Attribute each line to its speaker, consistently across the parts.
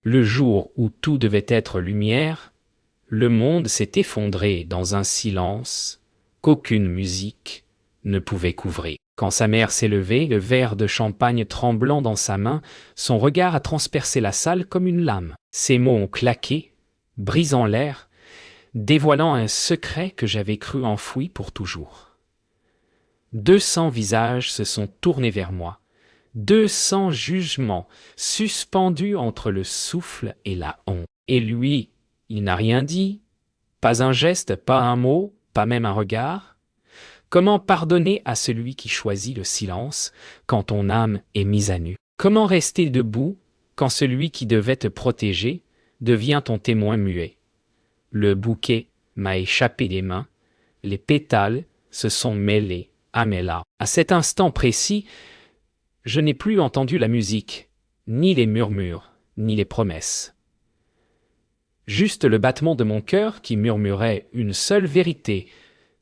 Speaker 1: Le jour où tout devait être lumière, le monde s'est effondré dans un silence qu'aucune musique ne pouvait couvrir. Quand sa mère s'est levée, le verre de champagne tremblant dans sa main, son regard a transpercé la salle comme une lame. Ses mots ont claqué, brisant l'air, dévoilant un secret que j'avais cru enfoui pour toujours. 200 visages se sont tournés vers moi, 200 jugements suspendus entre le souffle et la honte. Et lui, il n'a rien dit, pas un geste, pas un mot, pas même un regard. Comment pardonner à celui qui choisit le silence quand ton âme est mise à nu? Comment rester debout quand celui qui devait te protéger devient ton témoin muet? Le bouquet m'a échappé des mains, les pétales se sont mêlés à mes larmes. À cet instant précis, je n'ai plus entendu la musique, ni les murmures, ni les promesses. Juste le battement de mon cœur qui murmurait une seule vérité.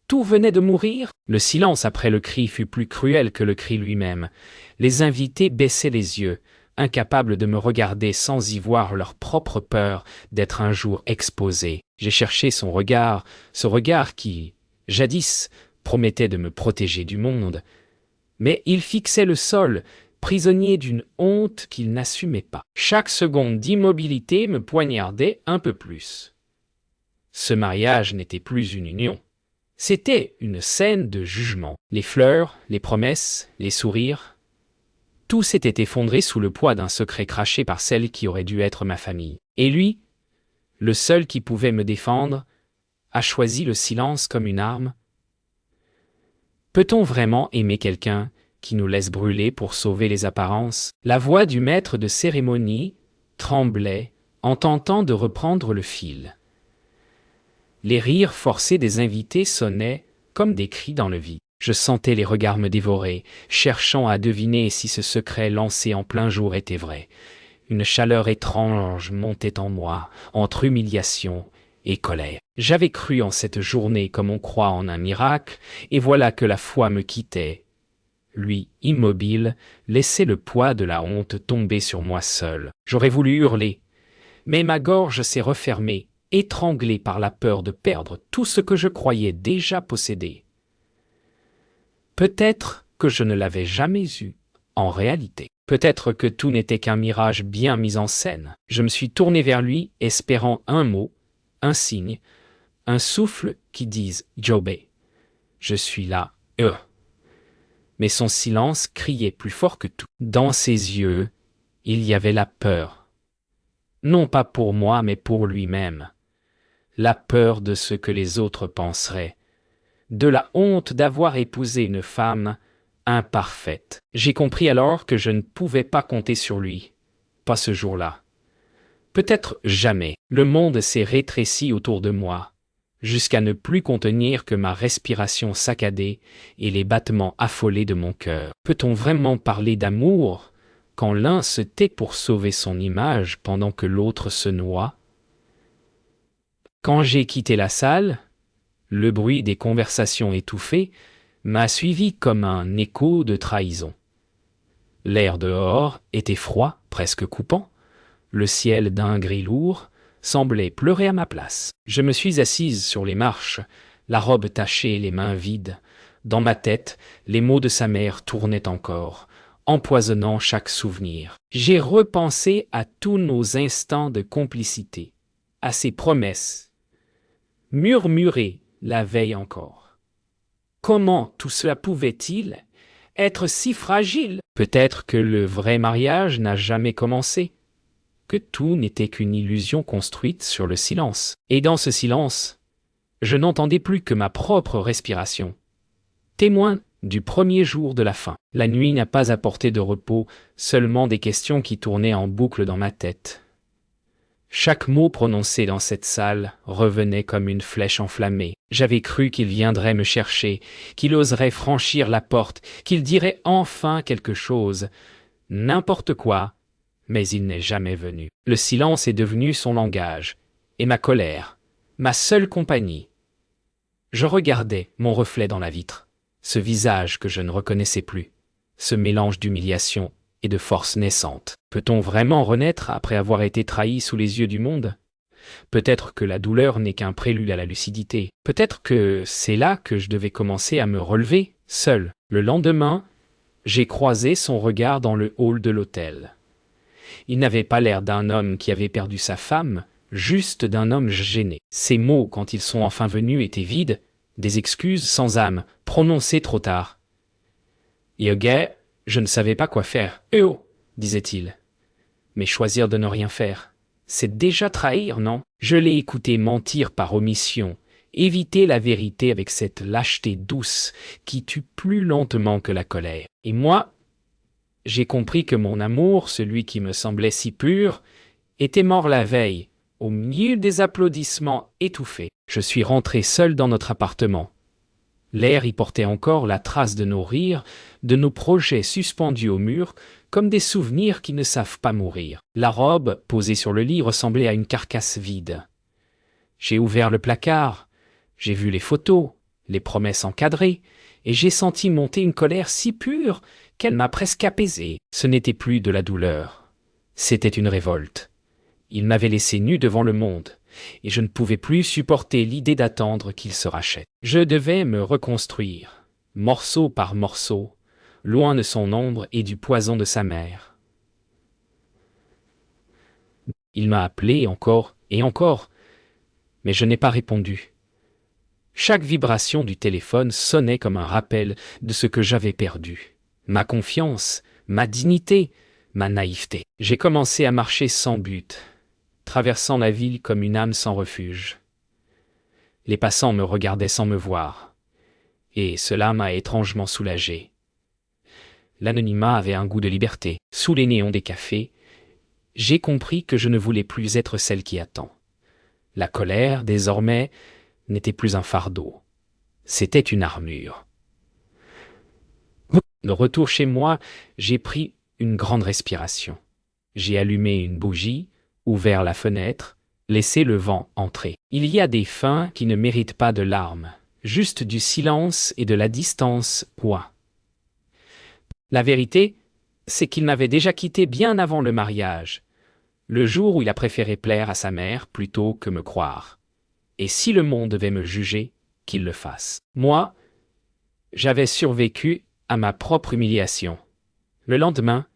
Speaker 1: Tout venait de mourir. Le silence après le cri fut plus cruel que le cri lui-même. Les invités baissaient les yeux, incapables de me regarder sans y voir leur propre peur d'être un jour exposés. J'ai cherché son regard, ce regard qui, jadis, promettait de me protéger du monde. Mais il fixait le sol, prisonnier d'une honte qu'il n'assumait pas. Chaque seconde d'immobilité me poignardait un peu plus. Ce mariage n'était plus une union. C'était une scène de jugement. Les fleurs, les promesses, les sourires, tout s'était effondré sous le poids d'un secret craché par celle qui aurait dû être ma famille. Et lui, le seul qui pouvait me défendre, a choisi le silence comme une arme. Peut-on vraiment aimer quelqu'un qui nous laisse brûler pour sauver les apparences? La voix du maître de cérémonie tremblait en tentant de reprendre le fil. Les rires forcés des invités sonnaient comme des cris dans le vide. Je sentais les regards me dévorer, cherchant à deviner si ce secret lancé en plein jour était vrai. Une chaleur étrange montait en moi, entre humiliation et colère. J'avais cru en cette journée comme on croit en un miracle, et voilà que la foi me quittait. Lui, immobile, laissait le poids de la honte tomber sur moi seul. J'aurais voulu hurler, mais ma gorge s'est refermée, étranglé par la peur de perdre tout ce que je croyais déjà posséder. Peut-être que je ne l'avais jamais eu, en réalité. Peut-être que tout n'était qu'un mirage bien mis en scène. Je me suis tourné vers lui, espérant un mot, un signe, un souffle qui dise « Jobe, je suis là, Mais son silence criait plus fort que tout. Dans ses yeux, il y avait la peur. Non pas pour moi, mais pour lui-même. La peur de ce que les autres penseraient, de la honte d'avoir épousé une femme imparfaite. J'ai compris alors que je ne pouvais pas compter sur lui, pas ce jour-là. Peut-être jamais. Le monde s'est rétréci autour de moi, jusqu'à ne plus contenir que ma respiration saccadée et les battements affolés de mon cœur. Peut-on vraiment parler d'amour quand l'un se tait pour sauver son image pendant que l'autre se noie? Quand j'ai quitté la salle, le bruit des conversations étouffées m'a suivi comme un écho de trahison. L'air dehors était froid, presque coupant. Le ciel d'un gris lourd semblait pleurer à ma place. Je me suis assise sur les marches, la robe tachée, les mains vides. Dans ma tête, les mots de sa mère tournaient encore, empoisonnant chaque souvenir. J'ai repensé à tous nos instants de complicité, à ses promesses, murmurées la veille encore. Comment tout cela pouvait-il être si fragile? Peut-être que le vrai mariage n'a jamais commencé, que tout n'était qu'une illusion construite sur le silence. Et dans ce silence, je n'entendais plus que ma propre respiration, témoin du premier jour de la fin. La nuit n'a pas apporté de repos, seulement des questions qui tournaient en boucle dans ma tête. Chaque mot prononcé dans cette salle revenait comme une flèche enflammée. J'avais cru qu'il viendrait me chercher, qu'il oserait franchir la porte, qu'il dirait enfin quelque chose, n'importe quoi, mais il n'est jamais venu. Le silence est devenu son langage, et ma colère, ma seule compagnie. Je regardais mon reflet dans la vitre, ce visage que je ne reconnaissais plus, ce mélange d'humiliation et de force naissante. Peut-on vraiment renaître après avoir été trahi sous les yeux du monde? Peut-être que la douleur n'est qu'un prélude à la lucidité. Peut-être que c'est là que je devais commencer à me relever, seul. Le lendemain, j'ai croisé son regard dans le hall de l'hôtel. Il n'avait pas l'air d'un homme qui avait perdu sa femme, juste d'un homme gêné. Ses mots, quand ils sont enfin venus, étaient vides, des excuses sans âme, prononcées trop tard. « Yoga, je ne savais pas quoi faire. »« Oh !» disait-il. « Mais choisir de ne rien faire, c'est déjà trahir, non ?» Je l'ai écouté mentir par omission, éviter la vérité avec cette lâcheté douce qui tue plus lentement que la colère. Et moi, j'ai compris que mon amour, celui qui me semblait si pur, était mort la veille, au milieu des applaudissements étouffés. Je suis rentré seul dans notre appartement. L'air y portait encore la trace de nos rires, de nos projets suspendus au mur, comme des souvenirs qui ne savent pas mourir. La robe, posée sur le lit, ressemblait à une carcasse vide. J'ai ouvert le placard, j'ai vu les photos, les promesses encadrées, et j'ai senti monter une colère si pure qu'elle m'a presque apaisé. Ce n'était plus de la douleur, c'était une révolte. Il m'avait laissé nu devant le monde, et je ne pouvais plus supporter l'idée d'attendre qu'il se rachète. Je devais me reconstruire, morceau par morceau, loin de son ombre et du poison de sa mère. Il m'a appelé encore et encore, mais je n'ai pas répondu. Chaque vibration du téléphone sonnait comme un rappel de ce que j'avais perdu. Ma confiance, ma dignité, ma naïveté. J'ai commencé à marcher sans but, traversant la ville comme une âme sans refuge. Les passants me regardaient sans me voir, et cela m'a étrangement soulagé. L'anonymat avait un goût de liberté. Sous les néons des cafés, j'ai compris que je ne voulais plus être celle qui attend. La colère, désormais, n'était plus un fardeau. C'était une armure. De retour chez moi, j'ai pris une grande respiration. J'ai allumé une bougie, ouvert la fenêtre, laissé le vent entrer. Il y a des fins qui ne méritent pas de larmes, juste du silence et de la distance, point. La vérité, c'est qu'il m'avait déjà quitté bien avant le mariage, le jour où il a préféré plaire à sa mère plutôt que me croire. Et si le monde devait me juger, qu'il le fasse. Moi, j'avais survécu à ma propre humiliation. Le lendemain,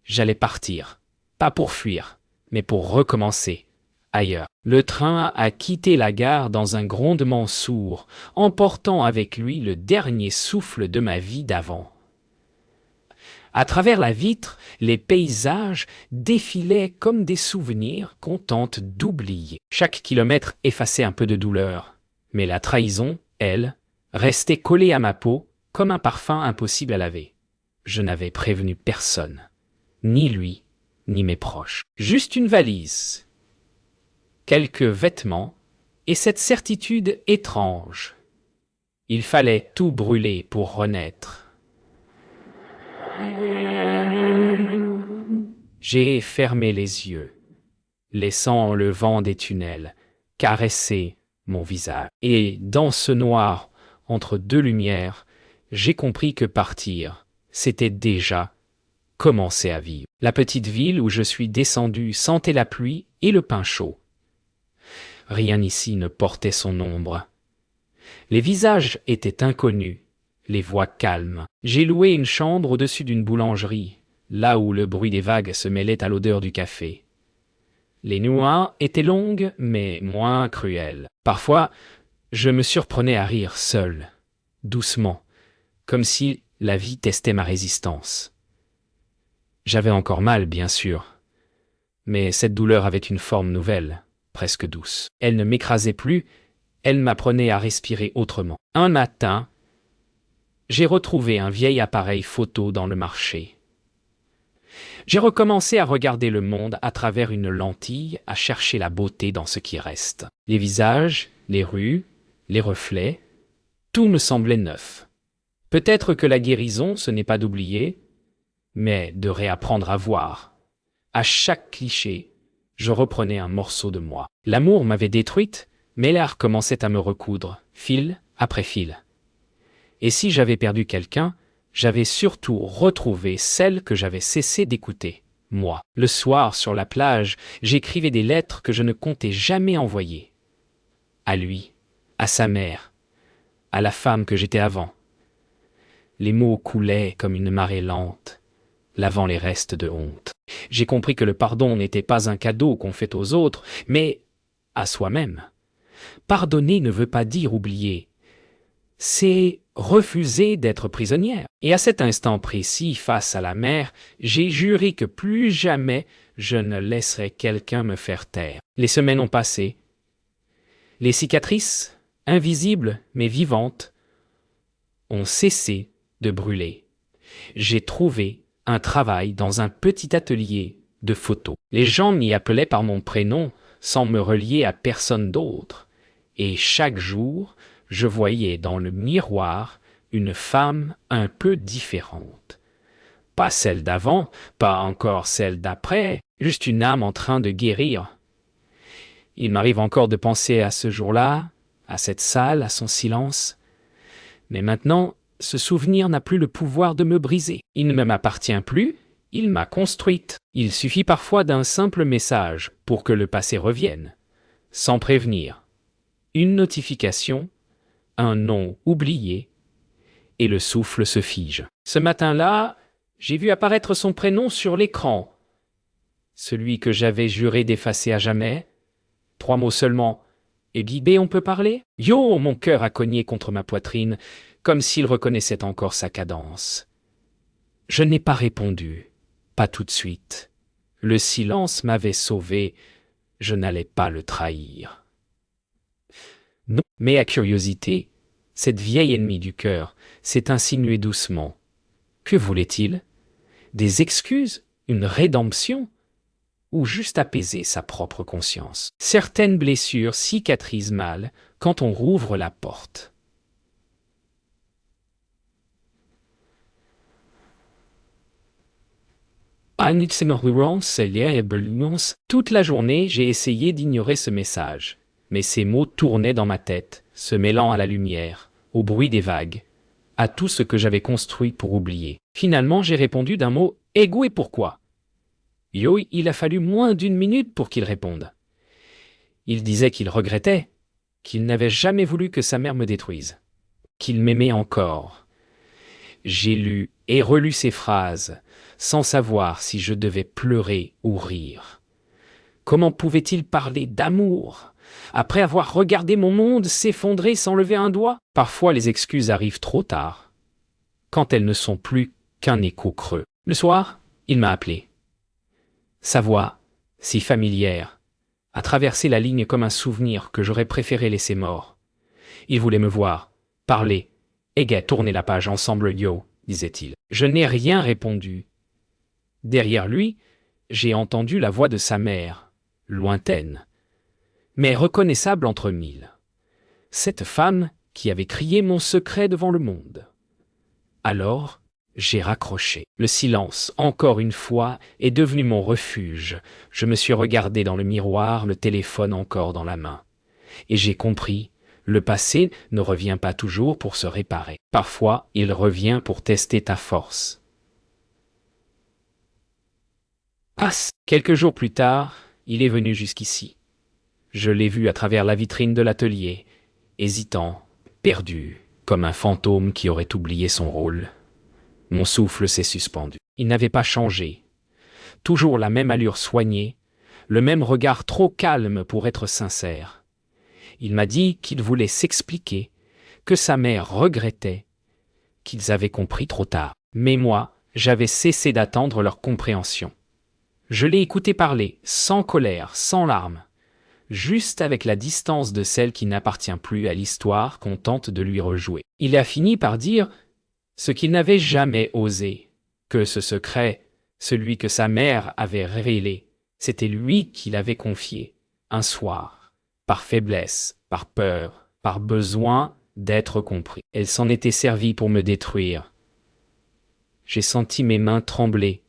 Speaker 1: j'allais partir, pas pour fuir, mais pour recommencer, ailleurs. Le train a quitté la gare dans un grondement sourd, emportant avec lui le dernier souffle de ma vie d'avant. À travers la vitre, les paysages défilaient comme des souvenirs qu'on tente d'oublier. Chaque kilomètre effaçait un peu de douleur, mais la trahison, elle, restait collée à ma peau comme un parfum impossible à laver. Je n'avais prévenu personne, ni lui, ni mes proches. Juste une valise, quelques vêtements et cette certitude étrange. Il fallait tout brûler pour renaître. J'ai fermé les yeux, laissant le vent des tunnels caresser mon visage. Et dans ce noir, entre deux lumières, j'ai compris que partir, c'était déjà commencer à vivre. La petite ville où je suis descendu sentait la pluie et le pain chaud. Rien ici ne portait son ombre. Les visages étaient inconnus, les voix calmes. J'ai loué une chambre au-dessus d'une boulangerie, là où le bruit des vagues se mêlait à l'odeur du café. Les nuits étaient longues, mais moins cruelles. Parfois, je me surprenais à rire seul, doucement, comme si la vie testait ma résistance. J'avais encore mal, bien sûr, mais cette douleur avait une forme nouvelle, presque douce. Elle ne m'écrasait plus, elle m'apprenait à respirer autrement. Un matin, j'ai retrouvé un vieil appareil photo dans le marché. J'ai recommencé à regarder le monde à travers une lentille, à chercher la beauté dans ce qui reste. Les visages, les rues, les reflets, tout me semblait neuf. Peut-être que la guérison, ce n'est pas d'oublier, mais de réapprendre à voir. À chaque cliché, je reprenais un morceau de moi. L'amour m'avait détruite, mais l'art commençait à me recoudre, fil après fil. Et si j'avais perdu quelqu'un, j'avais surtout retrouvé celle que j'avais cessé d'écouter, moi. Le soir, sur la plage, j'écrivais des lettres que je ne comptais jamais envoyer. À lui, à sa mère, à la femme que j'étais avant. Les mots coulaient comme une marée lente, lavant les restes de honte. J'ai compris que le pardon n'était pas un cadeau qu'on fait aux autres, mais à soi-même. Pardonner ne veut pas dire oublier. C'est refuser d'être prisonnière. Et à cet instant précis, face à la mer, j'ai juré que plus jamais je ne laisserais quelqu'un me faire taire. Les semaines ont passé. Les cicatrices, invisibles mais vivantes, ont cessé de brûler. J'ai trouvé un travail dans un petit atelier de photos. Les gens m'y appelaient par mon prénom sans me relier à personne d'autre. Et chaque jour, je voyais dans le miroir une femme un peu différente. Pas celle d'avant, pas encore celle d'après, juste une âme en train de guérir. Il m'arrive encore de penser à ce jour-là, à cette salle, à son silence. Mais maintenant, ce souvenir n'a plus le pouvoir de me briser. Il ne m'appartient plus, il m'a construite. Il suffit parfois d'un simple message pour que le passé revienne, sans prévenir. Une notification, un nom oublié, et le souffle se fige. Ce matin-là, j'ai vu apparaître son prénom sur l'écran. Celui que j'avais juré d'effacer à jamais. 3 mots seulement. Et Guibé, on peut parler? Yo, mon cœur a cogné contre ma poitrine, comme s'il reconnaissait encore sa cadence. Je n'ai pas répondu, pas tout de suite. Le silence m'avait sauvé, je n'allais pas le trahir. Non, mais à curiosité, cette vieille ennemie du cœur s'est insinuée doucement. Que voulait-il? Des excuses? Une rédemption? Ou juste apaiser sa propre conscience? Certaines blessures cicatrisent mal quand on rouvre la porte. Toute la journée, j'ai essayé d'ignorer ce message, mais ces mots tournaient dans ma tête, se mêlant à la lumière, au bruit des vagues, à tout ce que j'avais construit pour oublier. Finalement, j'ai répondu d'un mot « Ego et pourquoi ?» Yo, il a fallu moins d'1 minute pour qu'il réponde. Il disait qu'il regrettait, qu'il n'avait jamais voulu que sa mère me détruise, qu'il m'aimait encore. J'ai lu et relu ces phrases, sans savoir si je devais pleurer ou rire. Comment pouvait-il parler d'amour, après avoir regardé mon monde s'effondrer sans lever un doigt? Parfois les excuses arrivent trop tard, quand elles ne sont plus qu'un écho creux. Le soir, il m'a appelé. Sa voix, si familière, a traversé la ligne comme un souvenir que j'aurais préféré laisser mort. Il voulait me voir, parler, et tourner la page ensemble, yo, disait-il. Je n'ai rien répondu. Derrière lui, j'ai entendu la voix de sa mère, lointaine, mais reconnaissable entre mille. Cette femme qui avait crié mon secret devant le monde. Alors, j'ai raccroché. Le silence, encore une fois, est devenu mon refuge. Je me suis regardé dans le miroir, le téléphone encore dans la main. Et j'ai compris, le passé ne revient pas toujours pour se réparer. Parfois, il revient pour tester ta force. Quelques jours plus tard, il est venu jusqu'ici. Je l'ai vu à travers la vitrine de l'atelier, hésitant, perdu, comme un fantôme qui aurait oublié son rôle. Mon souffle s'est suspendu. Il n'avait pas changé. Toujours la même allure soignée, le même regard trop calme pour être sincère. Il m'a dit qu'il voulait s'expliquer, que sa mère regrettait, qu'ils avaient compris trop tard. Mais moi, j'avais cessé d'attendre leur compréhension. Je l'ai écouté parler, sans colère, sans larmes, juste avec la distance de celle qui n'appartient plus à l'histoire qu'on tente de lui rejouer. Il a fini par dire ce qu'il n'avait jamais osé, que ce secret, celui que sa mère avait révélé, c'était lui qui l'avait confié, un soir, par faiblesse, par peur, par besoin d'être compris. Elle s'en était servie pour me détruire. J'ai senti mes mains trembler,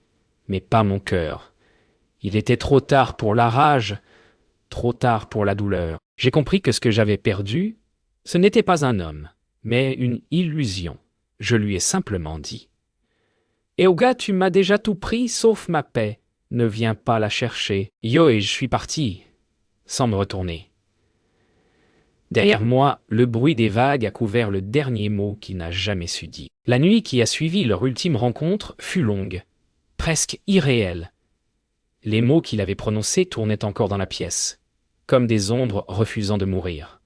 Speaker 1: mais pas mon cœur. Il était trop tard pour la rage, trop tard pour la douleur. J'ai compris que ce que j'avais perdu, ce n'était pas un homme, mais une illusion. Je lui ai simplement dit Eoga, tu m'as déjà tout pris sauf ma paix. Ne viens pas la chercher. Yo, et je suis parti, sans me retourner. Derrière moi, le bruit des vagues a couvert le dernier mot qu'il n'a jamais su dire. La nuit qui a suivi leur ultime rencontre fut longue, presque irréelle. Les mots qu'il avait prononcés tournaient encore dans la pièce, comme des ombres refusant de mourir.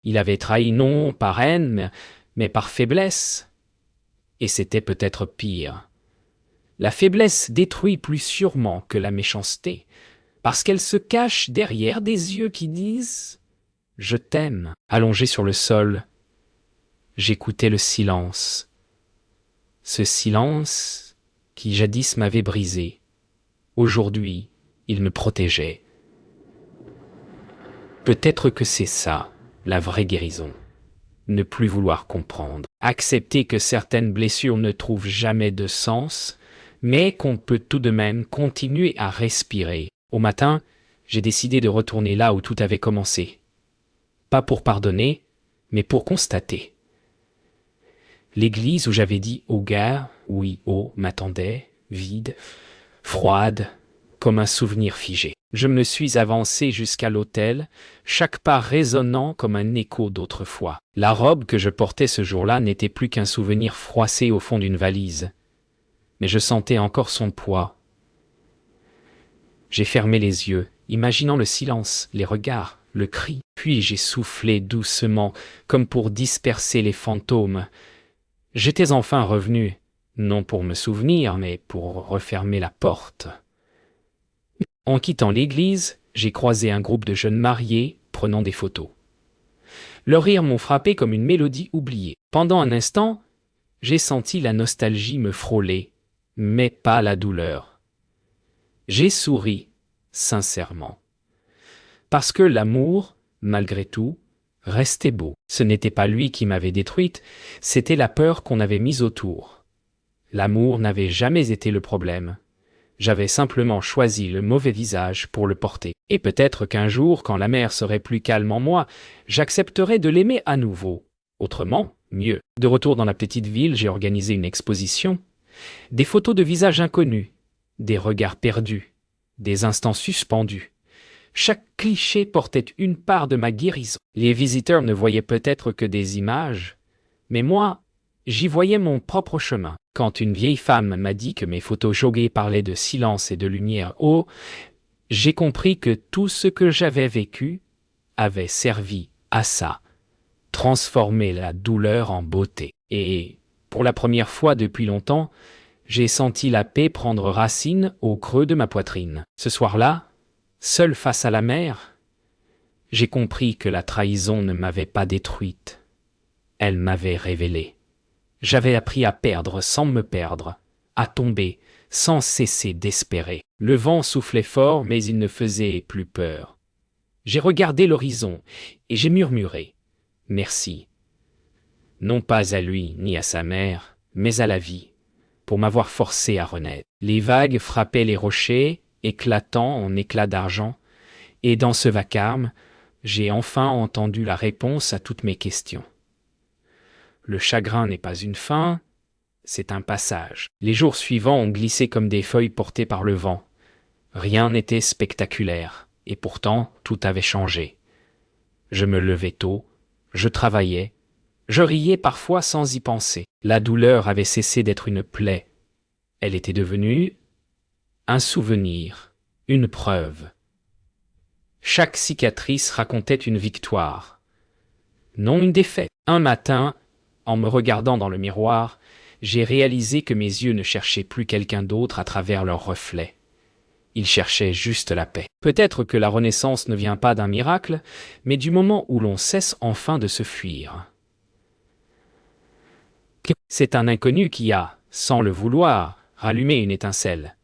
Speaker 1: Il avait trahi non par haine, mais par faiblesse. Et c'était peut-être pire. La faiblesse détruit plus sûrement que la méchanceté, parce qu'elle se cache derrière des yeux qui disent « Je t'aime ». Allongé sur le sol, j'écoutais le silence. Ce silence qui jadis m'avait brisé. Aujourd'hui, il me protégeait. Peut-être que c'est ça, la vraie guérison. Ne plus vouloir comprendre. Accepter que certaines blessures ne trouvent jamais de sens, mais qu'on peut tout de même continuer à respirer. Au matin, j'ai décidé de retourner là où tout avait commencé. Pas pour pardonner, mais pour constater. L'église où j'avais dit « Oga », oui, « oh » m'attendait, vide, froide, comme un souvenir figé. Je me suis avancé jusqu'à l'autel, chaque pas résonnant comme un écho d'autrefois. La robe que je portais ce jour-là n'était plus qu'un souvenir froissé au fond d'une valise. Mais je sentais encore son poids. J'ai fermé les yeux, imaginant le silence, les regards, le cri. Puis j'ai soufflé doucement, comme pour disperser les fantômes. J'étais enfin revenu, non pour me souvenir, mais pour refermer la porte. En quittant l'église, j'ai croisé un groupe de jeunes mariés prenant des photos. Leurs rires m'ont frappé comme une mélodie oubliée. Pendant un instant, j'ai senti la nostalgie me frôler, mais pas la douleur. J'ai souri, sincèrement. Parce que l'amour, malgré tout, restait beau. Ce n'était pas lui qui m'avait détruite, c'était la peur qu'on avait mise autour. L'amour n'avait jamais été le problème. J'avais simplement choisi le mauvais visage pour le porter. Et peut-être qu'un jour, quand la mer serait plus calme en moi, j'accepterais de l'aimer à nouveau. Autrement, mieux. De retour dans la petite ville, j'ai organisé une exposition. Des photos de visages inconnus, des regards perdus, des instants suspendus. Chaque cliché portait une part de ma guérison. Les visiteurs ne voyaient peut-être que des images, mais moi, j'y voyais mon propre chemin. Quand une vieille femme m'a dit que mes photos joguées parlaient de silence et de lumière haut, j'ai compris que tout ce que j'avais vécu avait servi à ça, transformer la douleur en beauté. Et, pour la première fois depuis longtemps, j'ai senti la paix prendre racine au creux de ma poitrine. Ce soir-là, seul face à la mer, j'ai compris que la trahison ne m'avait pas détruite. Elle m'avait révélé. J'avais appris à perdre sans me perdre, à tomber sans cesser d'espérer. Le vent soufflait fort, mais il ne faisait plus peur. J'ai regardé l'horizon et j'ai murmuré « Merci ». Non pas à lui ni à sa mère, mais à la vie, pour m'avoir forcé à renaître. Les vagues frappaient les rochers, éclatant en éclats d'argent, et dans ce vacarme, j'ai enfin entendu la réponse à toutes mes questions. Le chagrin n'est pas une fin, c'est un passage. Les jours suivants ont glissé comme des feuilles portées par le vent. Rien n'était spectaculaire, et pourtant tout avait changé. Je me levais tôt, je travaillais, je riais parfois sans y penser. La douleur avait cessé d'être une plaie. Elle était devenue un souvenir, une preuve. Chaque cicatrice racontait une victoire, non une défaite. Un matin, en me regardant dans le miroir, j'ai réalisé que mes yeux ne cherchaient plus quelqu'un d'autre à travers leurs reflets. Ils cherchaient juste la paix. Peut-être que la renaissance ne vient pas d'un miracle, mais du moment où l'on cesse enfin de se fuir. C'est un inconnu qui a, sans le vouloir, rallumé une étincelle.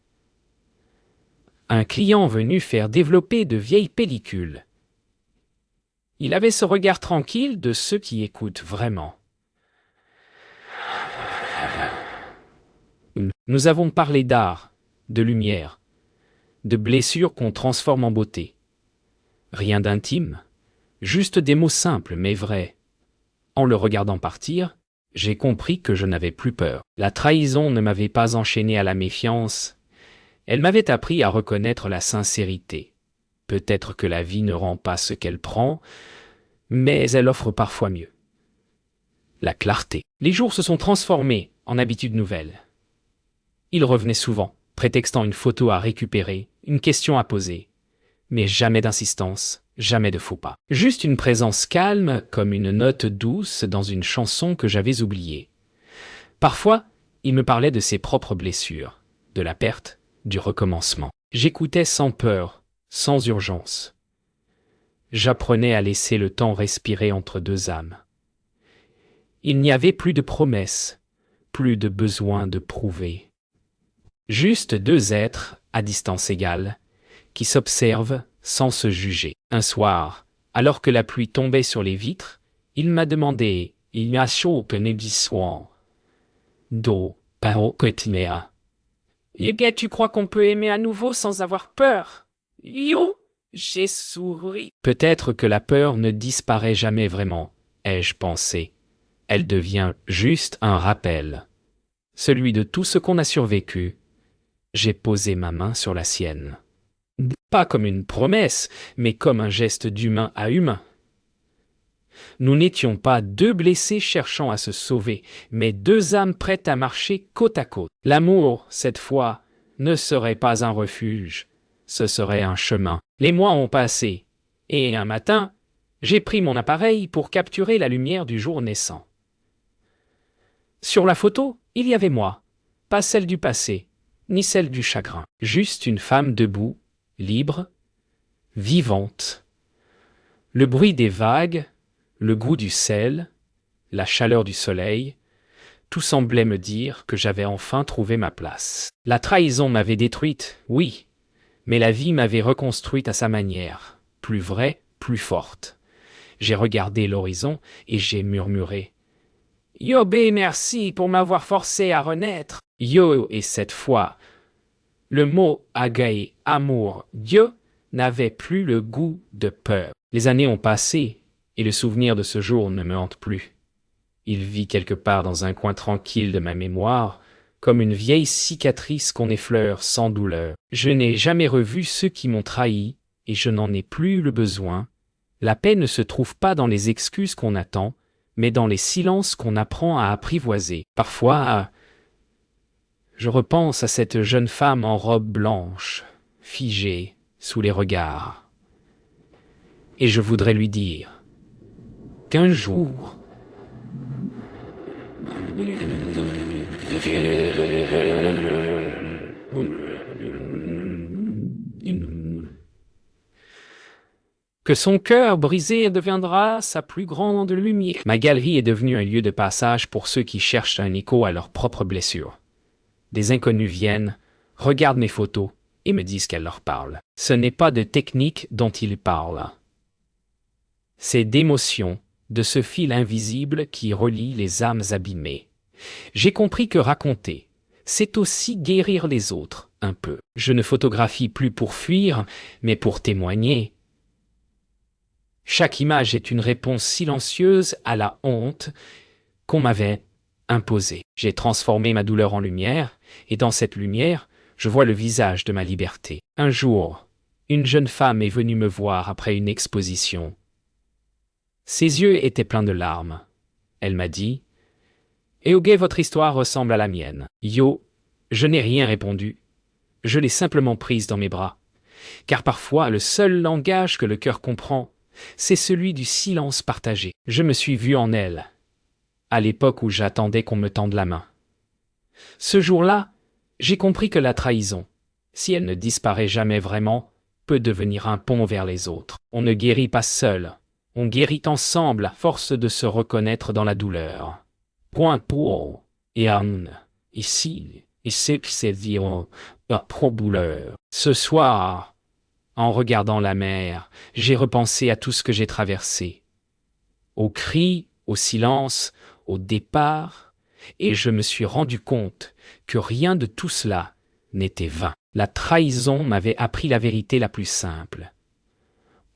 Speaker 1: Un client venu faire développer de vieilles pellicules. Il avait ce regard tranquille de ceux qui écoutent vraiment. Nous avons parlé d'art, de lumière, de blessures qu'on transforme en beauté. Rien d'intime, juste des mots simples mais vrais. En le regardant partir, j'ai compris que je n'avais plus peur. La trahison ne m'avait pas enchaîné à la méfiance, elle m'avait appris à reconnaître la sincérité. Peut-être que la vie ne rend pas ce qu'elle prend, mais elle offre parfois mieux. La clarté. Les jours se sont transformés en habitudes nouvelles. Il revenait souvent, prétextant une photo à récupérer, une question à poser. Mais jamais d'insistance, jamais de faux pas. Juste une présence calme, comme une note douce dans une chanson que j'avais oubliée. Parfois, il me parlait de ses propres blessures, de la perte, du recommencement. J'écoutais sans peur, sans urgence. J'apprenais à laisser le temps respirer entre deux âmes. Il n'y avait plus de promesses, plus de besoin de prouver. Juste deux êtres, à distance égale, qui s'observent sans se juger. Un soir, alors que la pluie tombait sur les vitres, il m'a demandé « Il y a chaud du soir. Do, paro kotimea. » Yoga, tu crois qu'on peut aimer à nouveau sans avoir peur? Yo, j'ai souri. Peut-être que la peur ne disparaît jamais vraiment, ai-je pensé. Elle devient juste un rappel. Celui de tout ce qu'on a survécu. J'ai posé ma main sur la sienne. Pas comme une promesse, mais comme un geste d'humain à humain. Nous n'étions pas deux blessés cherchant à se sauver, mais deux âmes prêtes à marcher côte à côte. L'amour, cette fois, ne serait pas un refuge, ce serait un chemin. Les mois ont passé, et un matin, j'ai pris mon appareil pour capturer la lumière du jour naissant. Sur la photo, il y avait moi, pas celle du passé, ni celle du chagrin, juste une femme debout, libre, vivante. Le bruit des vagues, le goût du sel, la chaleur du soleil, tout semblait me dire que j'avais enfin trouvé ma place. La trahison m'avait détruite, oui, mais la vie m'avait reconstruite à sa manière, plus vraie, plus forte. J'ai regardé l'horizon et j'ai murmuré « Yobé, merci pour m'avoir forcé à renaître. » Yo, et cette fois, le mot agaï, amour, Dieu, n'avait plus le goût de peur. Les années ont passé, et le souvenir de ce jour ne me hante plus. Il vit quelque part dans un coin tranquille de ma mémoire, comme une vieille cicatrice qu'on effleure sans douleur. Je n'ai jamais revu ceux qui m'ont trahi, et je n'en ai plus le besoin. La paix ne se trouve pas dans les excuses qu'on attend, mais dans les silences qu'on apprend à apprivoiser. Parfois, je repense à cette jeune femme en robe blanche, figée sous les regards. Et je voudrais lui dire qu'un jour, que son cœur brisé deviendra sa plus grande lumière. Ma galerie est devenue un lieu de passage pour ceux qui cherchent un écho à leurs propres blessures. Des inconnus viennent, regardent mes photos et me disent qu'elles leur parlent. Ce n'est pas de technique dont ils parlent. C'est d'émotion, de ce fil invisible qui relie les âmes abîmées. J'ai compris que raconter, c'est aussi guérir les autres, un peu. Je ne photographie plus pour fuir, mais pour témoigner. Chaque image est une réponse silencieuse à la honte qu'on m'avait imposée. J'ai transformé ma douleur en lumière, et dans cette lumière, je vois le visage de ma liberté. Un jour, une jeune femme est venue me voir après une exposition. Ses yeux étaient pleins de larmes. Elle m'a dit « Eoge, votre histoire ressemble à la mienne. » Yo, je n'ai rien répondu. Je l'ai simplement prise dans mes bras. Car parfois, le seul langage que le cœur comprend, c'est celui du silence partagé. Je me suis vu en elle, à l'époque où j'attendais qu'on me tende la main. Ce jour-là, j'ai compris que la trahison, si elle ne disparaît jamais vraiment, peut devenir un pont vers les autres. On ne guérit pas seul, on guérit ensemble à force de se reconnaître dans la douleur. Point pour et ici, c'est dire pro douleur. Ce soir, en regardant la mer, j'ai repensé à tout ce que j'ai traversé. Aux cris, au silence, au départ, et je me suis rendu compte que rien de tout cela n'était vain. La trahison m'avait appris la vérité la plus simple.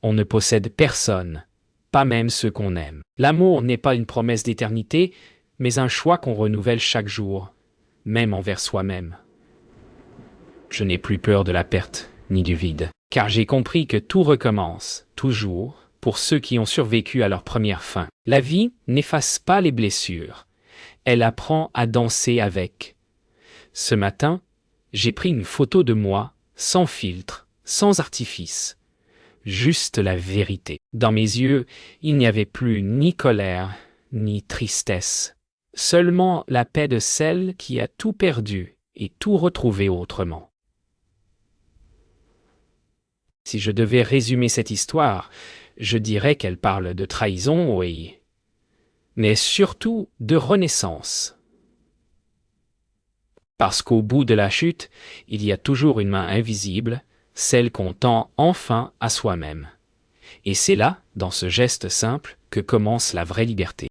Speaker 1: On ne possède personne, pas même ceux qu'on aime. L'amour n'est pas une promesse d'éternité, mais un choix qu'on renouvelle chaque jour, même envers soi-même. Je n'ai plus peur de la perte, ni du vide, car j'ai compris que tout recommence, toujours, pour ceux qui ont survécu à leur première fin. La vie n'efface pas les blessures, elle apprend à danser avec. Ce matin, j'ai pris une photo de moi, sans filtre, sans artifice. Juste la vérité. Dans mes yeux, il n'y avait plus ni colère, ni tristesse. Seulement la paix de celle qui a tout perdu et tout retrouvé autrement. Si je devais résumer cette histoire, je dirais qu'elle parle de trahison, oui, mais surtout de renaissance. Parce qu'au bout de la chute, il y a toujours une main invisible, celle qu'on tend enfin à soi-même. Et c'est là, dans ce geste simple, que commence la vraie liberté.